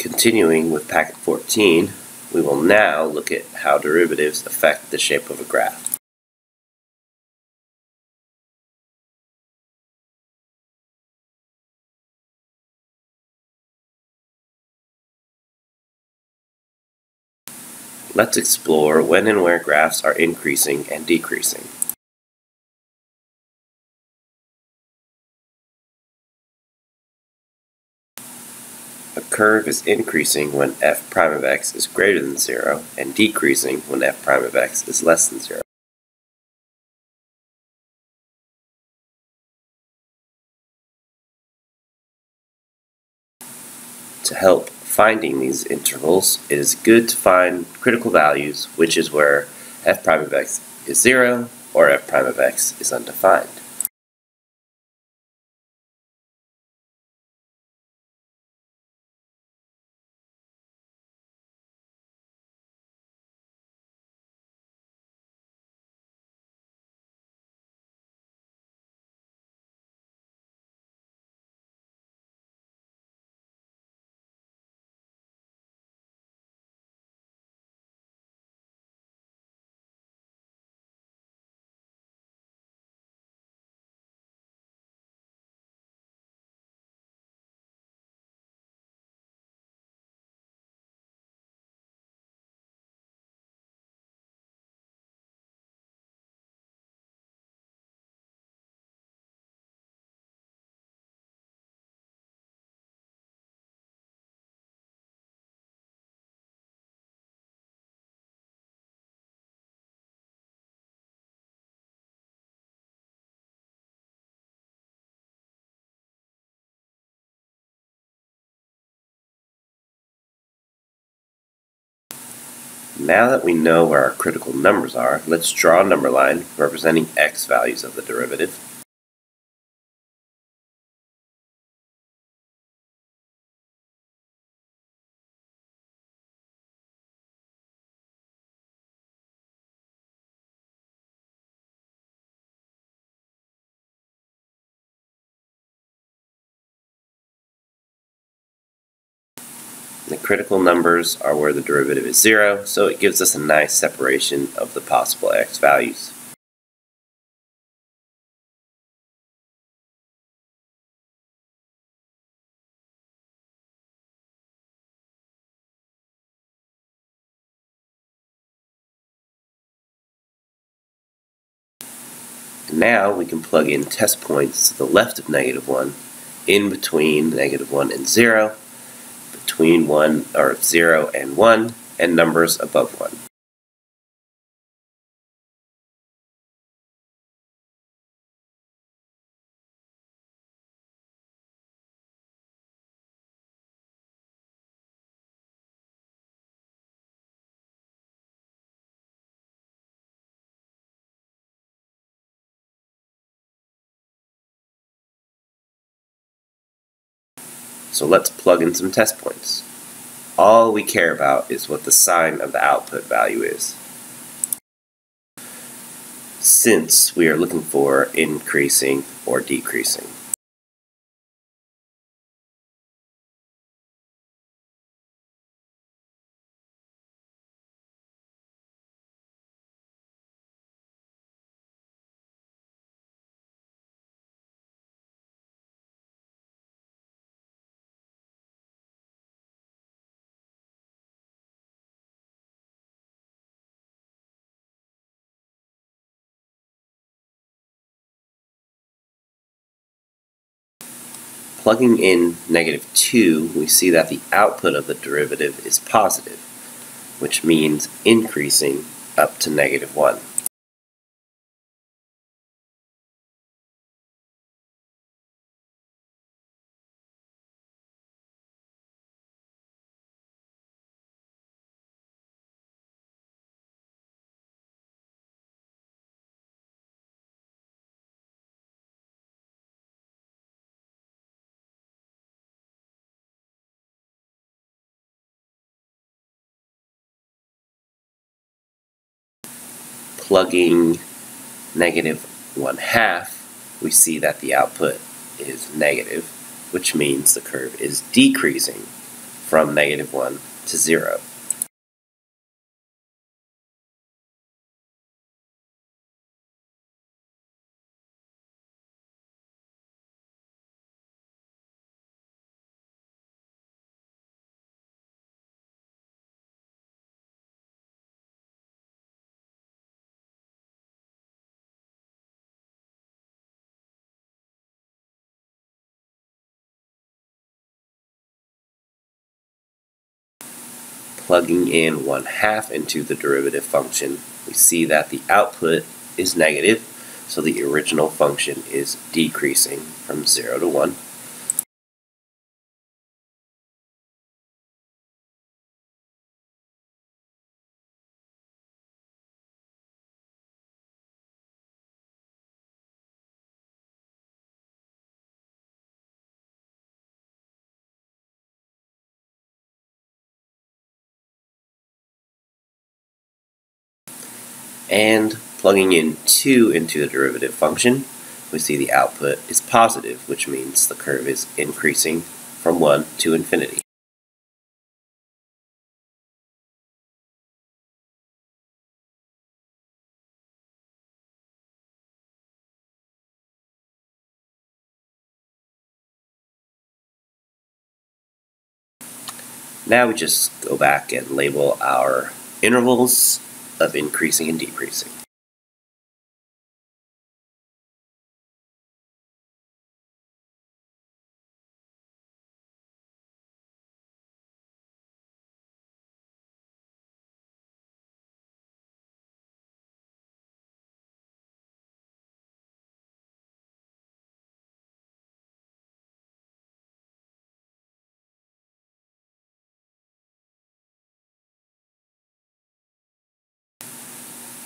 Continuing with packet 14, we will now look at how derivatives affect the shape of a graph. Let's explore when and where graphs are increasing and decreasing. A curve is increasing when f prime of x is greater than 0 and decreasing when f prime of x is less than 0. To help finding these intervals, it is good to find critical values, which is where f prime of x is 0 or f prime of x is undefined. Now that we know where our critical numbers are, let's draw a number line representing x values of the derivative. The critical numbers are where the derivative is 0, so it gives us a nice separation of the possible x values. And now we can plug in test points to the left of -1, in between -1 and 0, between 0 and 1, and numbers above 1. So let's plug in some test points. All we care about is what the sign of the output value is, since we are looking for increasing or decreasing. Plugging in -2, we see that the output of the derivative is positive, which means increasing up to -1. Plugging -1/2, we see that the output is negative, which means the curve is decreasing from -1 to 0. Plugging in 1/2 into the derivative function, we see that the output is negative, so the original function is decreasing from 0 to 1. And plugging in 2 into the derivative function, we see the output is positive, which means the curve is increasing from 1 to infinity. Now we just go back and label our intervals of increasing and decreasing.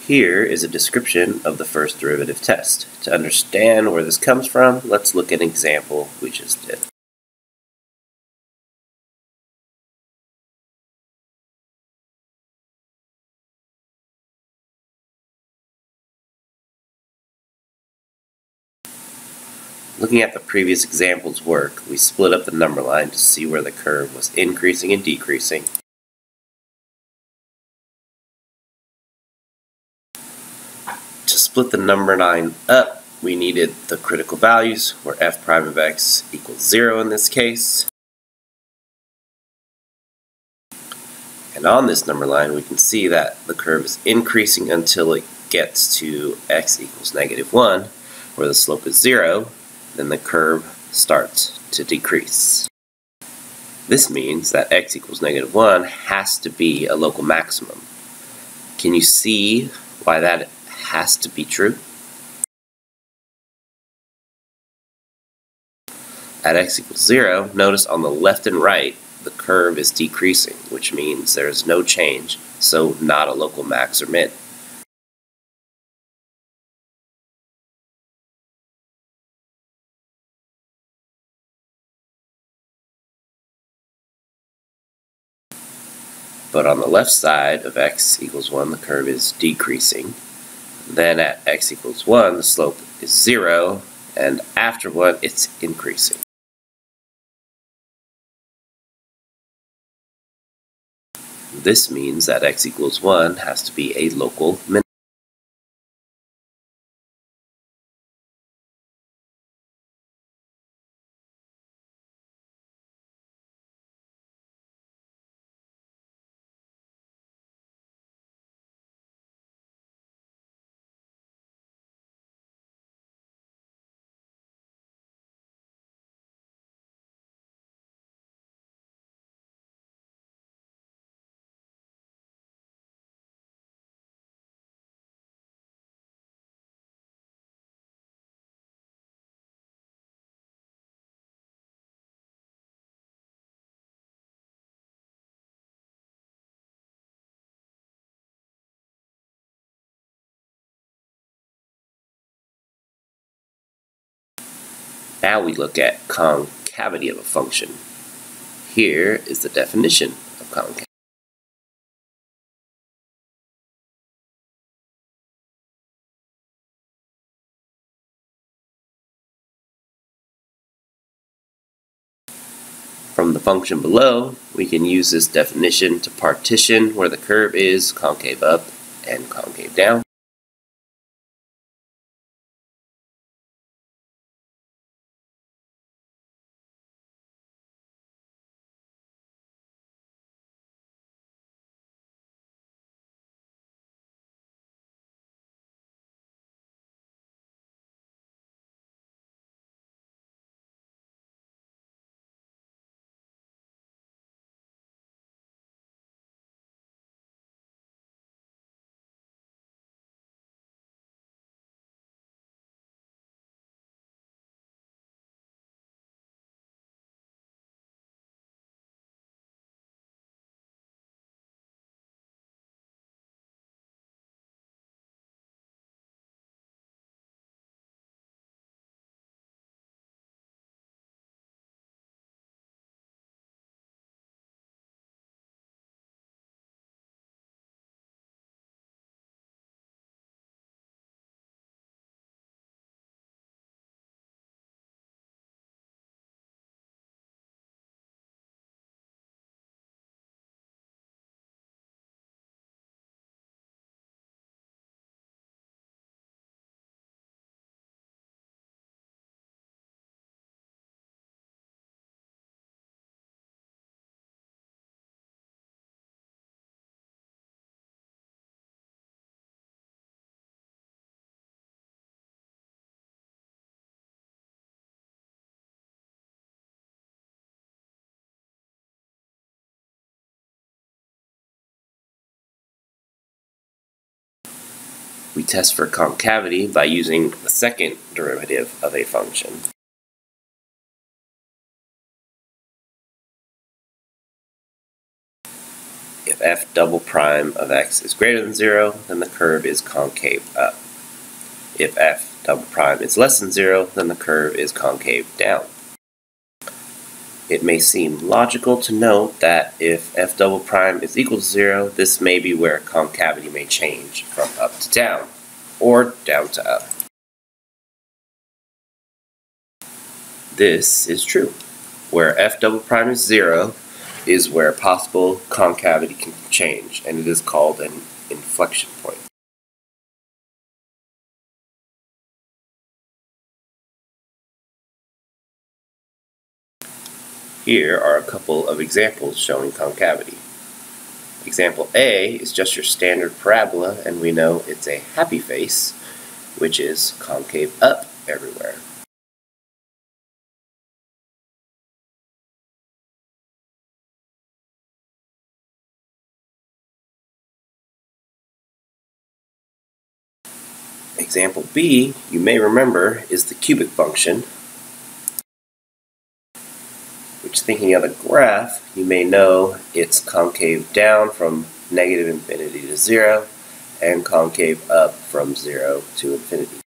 Here is a description of the first derivative test. To understand where this comes from, let's look at an example we just did. Looking at the previous example's work, we split up the number line to see where the curve was increasing and decreasing. To split the number line up, we needed the critical values, where f prime of x equals 0 in this case. And on this number line, we can see that the curve is increasing until it gets to x equals -1, where the slope is 0. Then the curve starts to decrease. This means that x equals -1 has to be a local maximum. Can you see why that has to be true? At x equals 0, notice on the left and right, the curve is decreasing, which means there is no change, so not a local max or min. But on the left side of x equals 1, the curve is decreasing. Then at x equals 1, the slope is 0, and after 1, it's increasing. This means that x equals 1 has to be a local minimum. Now we look at concavity of a function. Here is the definition of concavity. From the function below, we can use this definition to partition where the curve is concave up and concave down. We test for concavity by using the second derivative of a function. If f double prime of x is greater than 0, then the curve is concave up. If f double prime is less than 0, then the curve is concave down. It may seem logical to note that if f double prime is equal to 0, this may be where concavity may change from up to down, or down to up. This is true. Where f double prime is 0 is where possible concavity can change, and it is called an inflection point. Here are a couple of examples showing concavity. Example A is just your standard parabola, and we know it's a happy face, which is concave up everywhere. Example B, you may remember, is the cubic function, which, thinking of the graph, you may know it's concave down from negative infinity to 0 and concave up from 0 to infinity.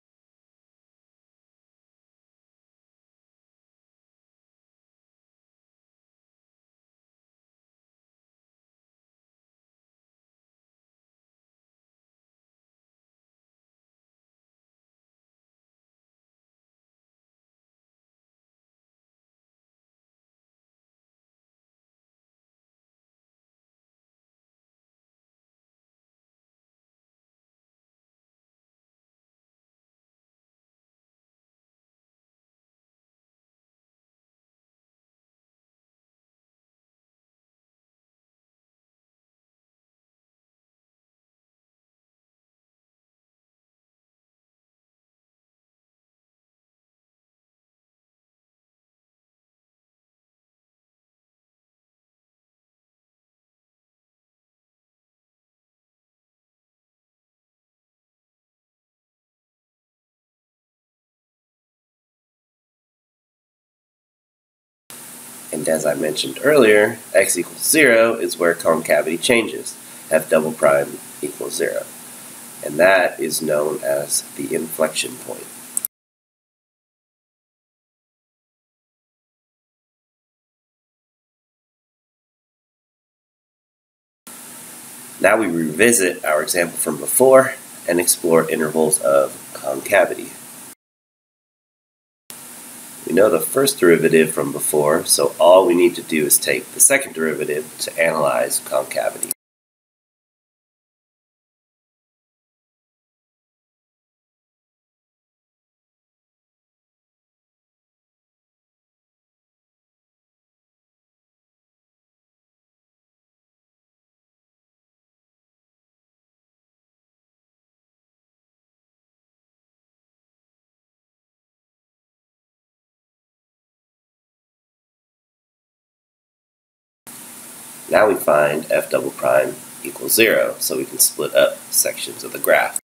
And as I mentioned earlier, x equals 0 is where concavity changes, f double prime equals 0. And that is known as the inflection point. Now we revisit our example from before and explore intervals of concavity. We know the first derivative from before, so all we need to do is take the second derivative to analyze concavity. Now we find f double prime equals 0, so we can split up sections of the graph.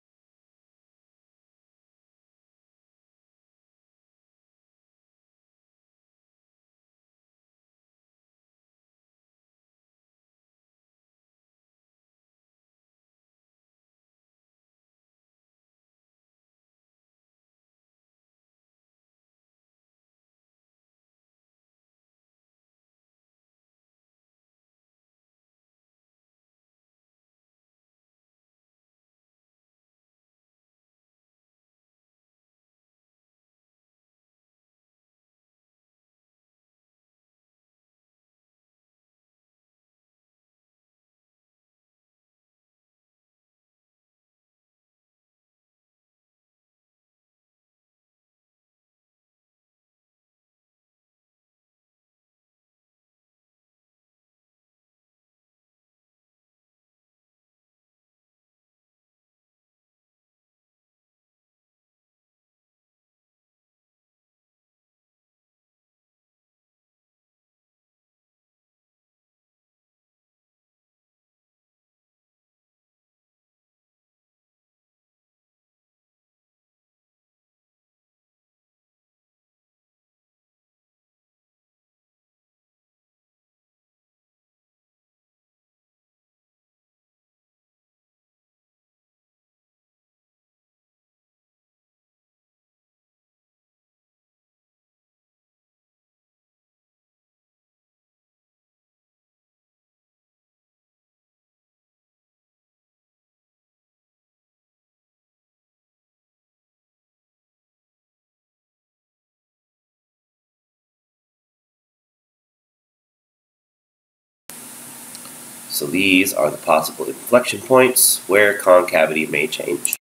So these are the possible inflection points where concavity may change.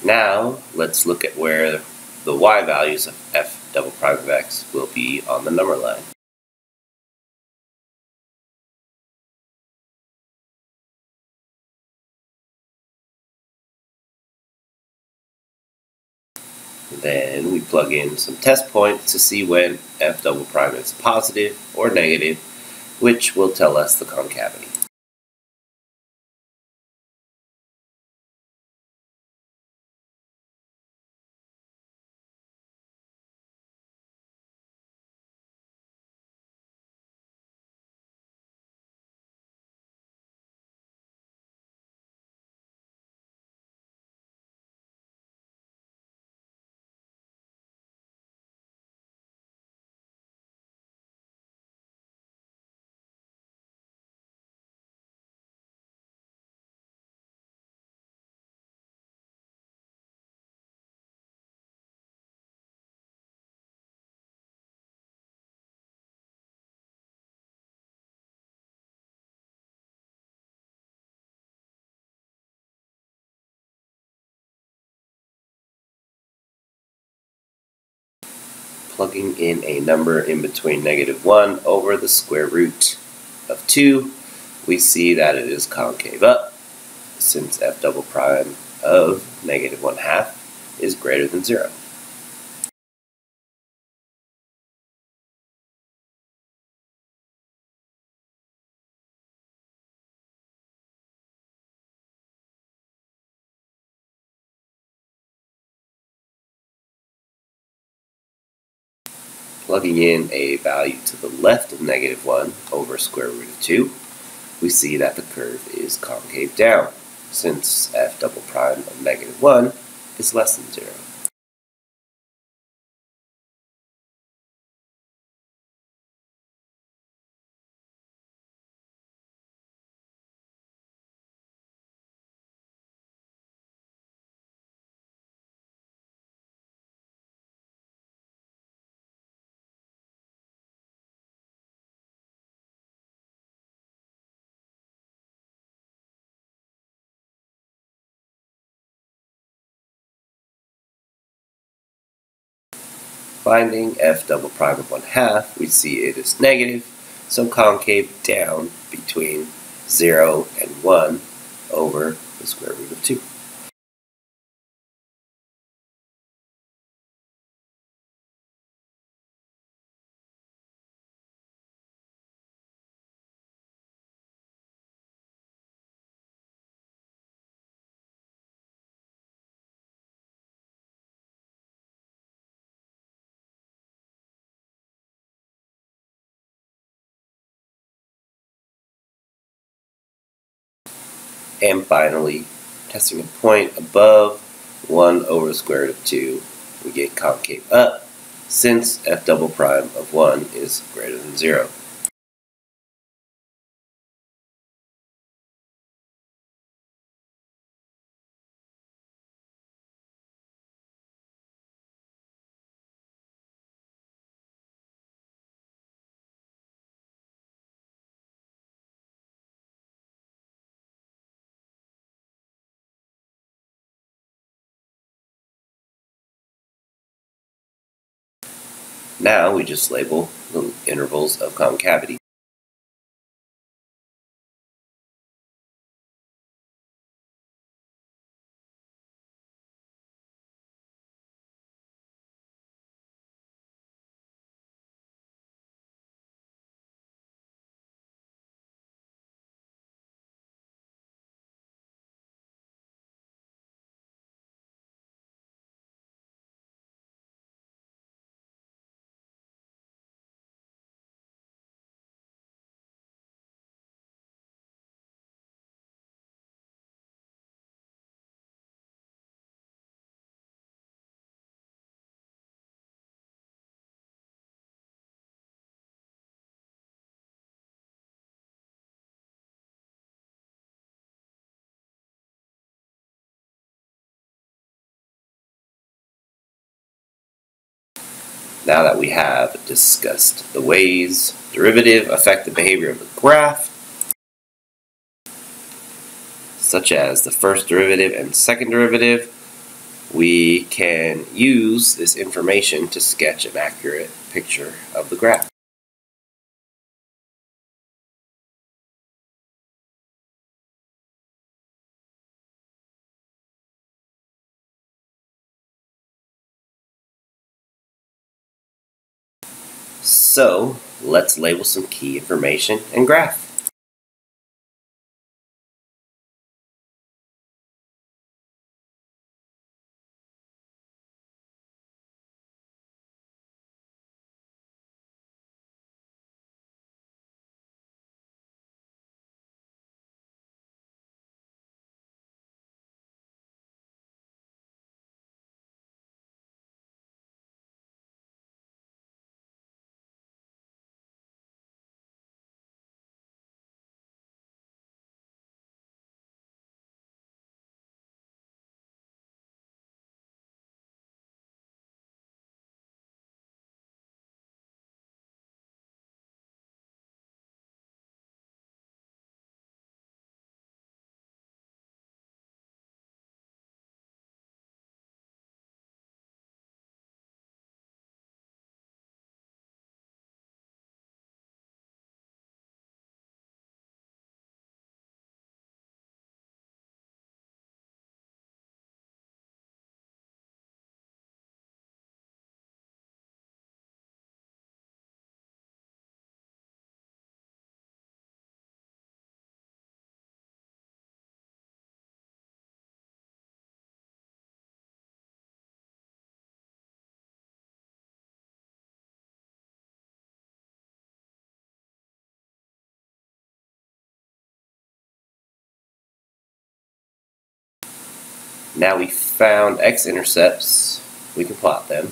Now let's look at where the y values of f double prime of x will be on the number line. Then we plug in some test points to see when f double prime is positive or negative, which will tell us the concavity. Plugging in a number in between -1 over the square root of 2, we see that it is concave up, since f double prime of -1/2 is greater than 0. Plugging in a value to the left of -1 over square root of 2, we see that the curve is concave down, since f double prime of -1 is less than 0. Finding f double prime of 1/2, we see it is negative, so concave down between 0 and 1 over the square root of 2. And finally, testing a point above 1 over the square root of 2, we get concave up, since f double prime of 1 is greater than 0. Now we just label the intervals of concavity. Now that we have discussed the ways derivative affect the behavior of the graph, such as the first derivative and second derivative, we can use this information to sketch an accurate picture of the graph. So, let's label some key information and graph. Now we found x-intercepts, we can plot them,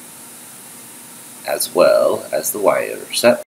as well as the y-intercept.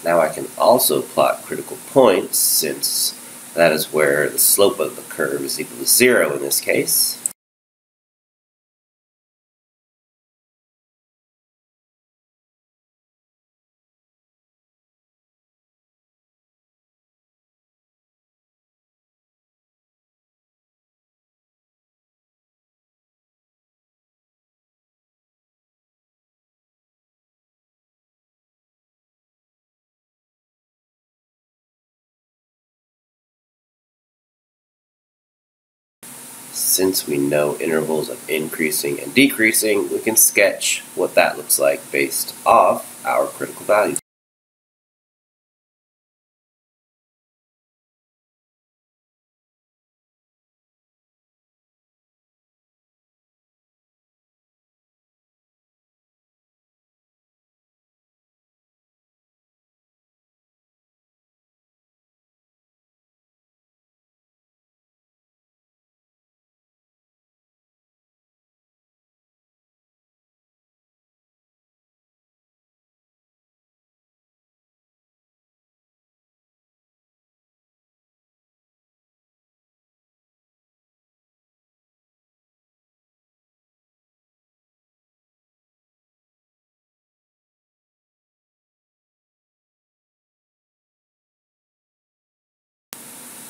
Now I can also plot critical points, since that is where the slope of the curve is equal to 0 in this case. Since we know intervals of increasing and decreasing, we can sketch what that looks like based off our critical values.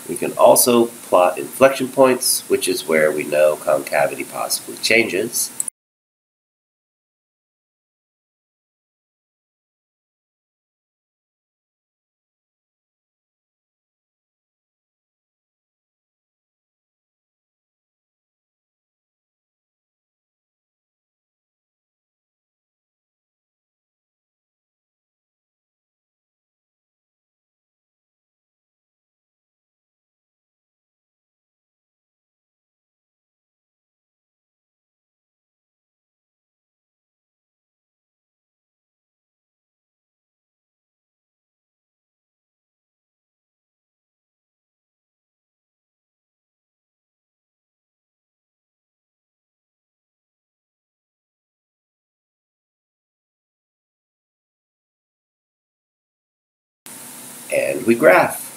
We can also plot inflection points, which is where we know concavity possibly changes. And we graph.